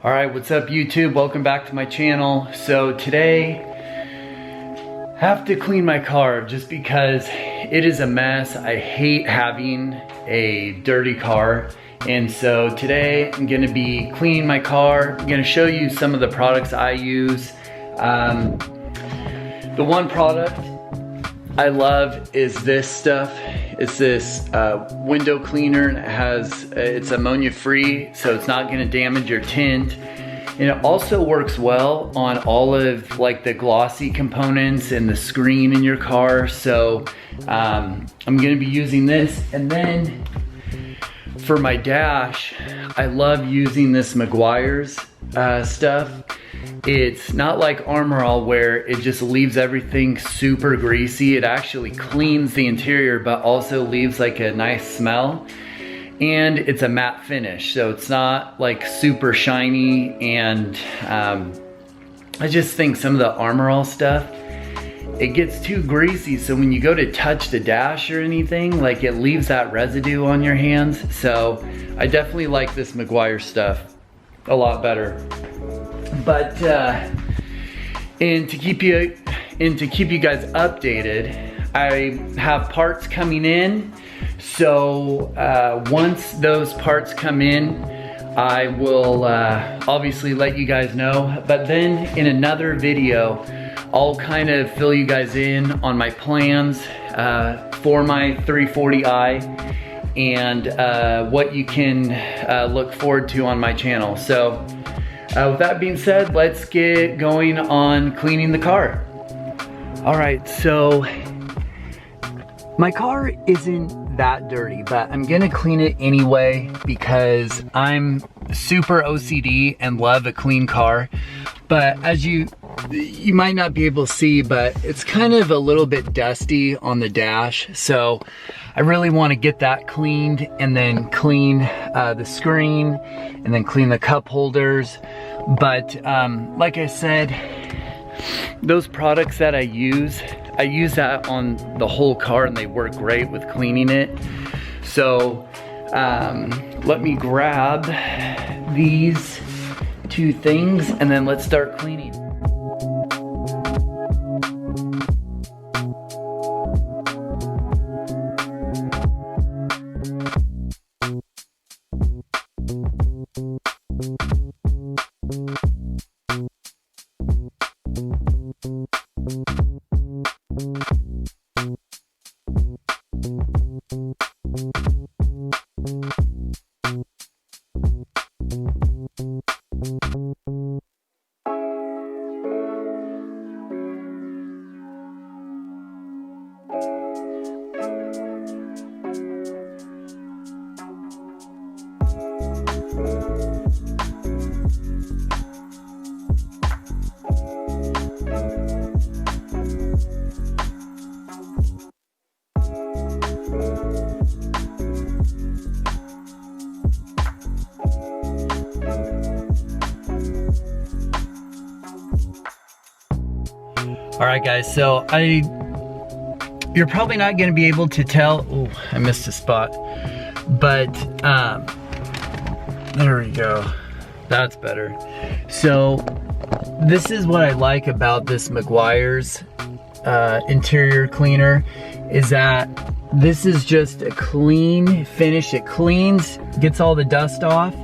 All right, what's up YouTube? Welcome back to my channel. So today, I have to clean my car just because it is a mess. I hate having a dirty car. And so today I'm gonna be cleaning my car. I'm gonna show you some of the products I use. The one product I love is this stuff. It's this window cleaner, and it's ammonia free, so it's not gonna damage your tint. And it also works well on all of like the glossy components and the screen in your car. So I'm gonna be using this. And then for my dash, I love using this Meguiar's stuff. It's not like Armor All where it just leaves everything super greasy. It actually cleans the interior, but also leaves like a nice smell. And it's a matte finish, so it's not like super shiny. And I just think some of the Armor All stuff, it gets too greasy. So when you go to touch the dash or anything, like it leaves that residue on your hands. So I definitely like this Meguiar stuff a lot better. But and to keep you guys updated, I have parts coming in. So once those parts come in, I will obviously let you guys know. But then in another video, I'll kind of fill you guys in on my plans for my 340i and what you can look forward to on my channel. So with that being said, let's get going on cleaning the car. All right, so my car isn't that dirty, but I'm gonna clean it anyway because I'm super OCD and love a clean car. But as you might not be able to see, but it's kind of a little bit dusty on the dash. So I really want to get that cleaned and then clean the screen and then clean the cup holders. But like I said, those products that I use that on the whole car and they work great with cleaning it. So let me grab these two things and then let's start cleaning. All right guys, so you're probably not gonna be able to tell, oh, I missed a spot, but there we go, that's better. So this is what I like about this Meguiar's interior cleaner, is that this is just a clean finish. It cleans, gets all the dust off,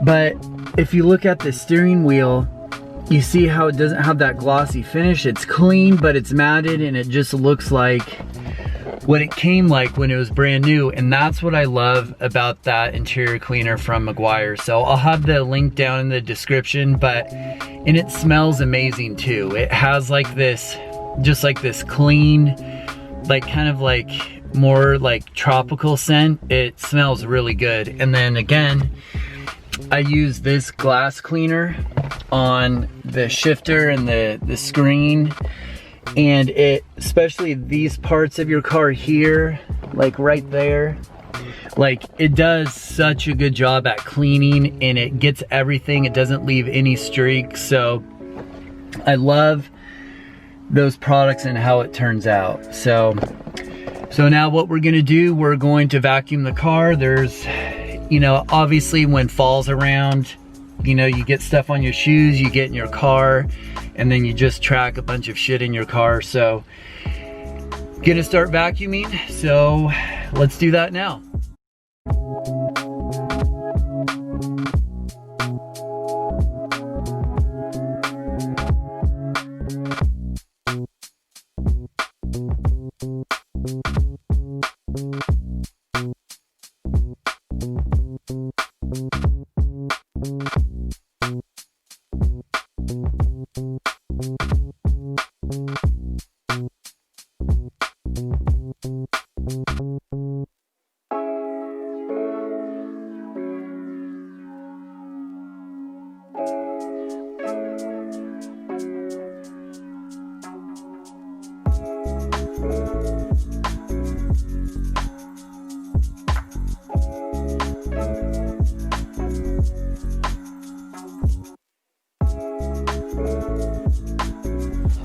but if you look at the steering wheel, you see how it doesn't have that glossy finish. It's clean, but it's matted and it just looks like what it came like when it was brand new. And that's what I love about that interior cleaner from Meguiar. So I'll have the link down in the description, and it smells amazing too. It has like this, just like this clean, like kind of like more like tropical scent. It smells really good. And then again, I use this glass cleaner on the shifter and the screen, and it, especially these parts of your car here, like right there, like it does such a good job at cleaning, and it gets everything. It doesn't leave any streaks. So I love those products and how it turns out. So now what we're gonna do, we're going to vacuum the car. There's, you know, obviously when fall's around, you know, you get stuff on your shoes, you get in your car, and then you just track a bunch of shit in your car. So gonna start vacuuming, so let's do that now.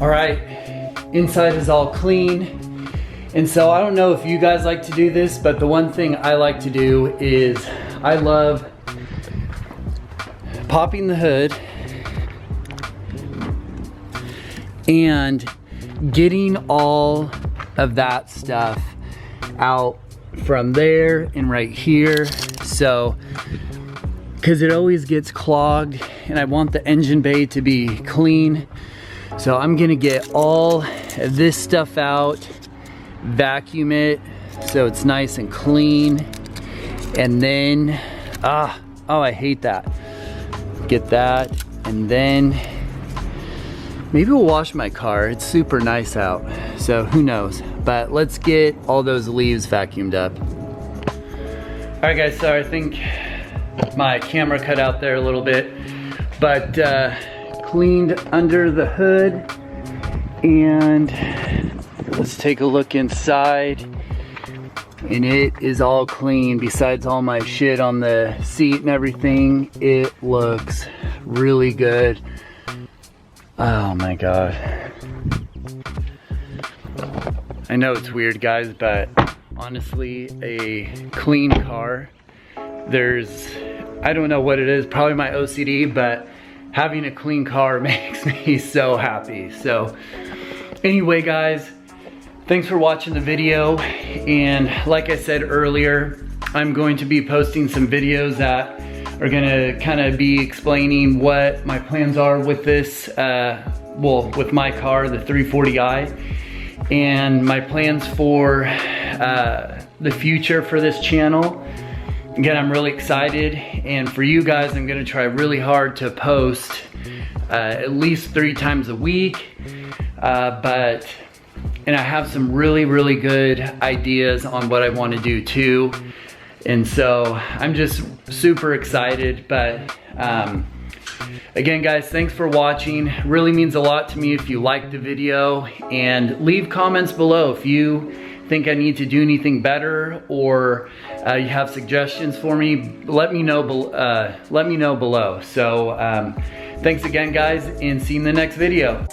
All right, inside is all clean. And so I don't know if you guys like to do this, but the one thing I like to do is I love popping the hood and getting all of that stuff out from there and right here. So, because it always gets clogged and I want the engine bay to be clean. So I'm gonna get all of this stuff out, vacuum it so it's nice and clean, and then, oh, I hate that. Get that, and then maybe we'll wash my car. It's super nice out, so who knows. But let's get all those leaves vacuumed up. All right guys, sorry, I think my camera cut out there a little bit, but cleaned under the hood, and let's take a look inside, and it is all clean. Besides all my shit on the seat and everything, it looks really good. Oh my god. I know it's weird guys, but honestly, a clean car, I don't know what it is, probably my OCD, but having a clean car makes me so happy. So anyway guys, thanks for watching the video. And like I said earlier, I'm going to be posting some videos that are gonna kind of be explaining what my plans are with this, well, with my car, the 340i, and my plans for the future for this channel. Again, I'm really excited, and for you guys, I'm gonna try really hard to post at least 3 times a week, and I have some really good ideas on what I wanna do too. And so I'm just super excited, but again guys, thanks for watching. It really means a lot to me if you like the video, and leave comments below if you think I need to do anything better, or you have suggestions for me. Let me know below. So thanks again guys, and see you in the next video.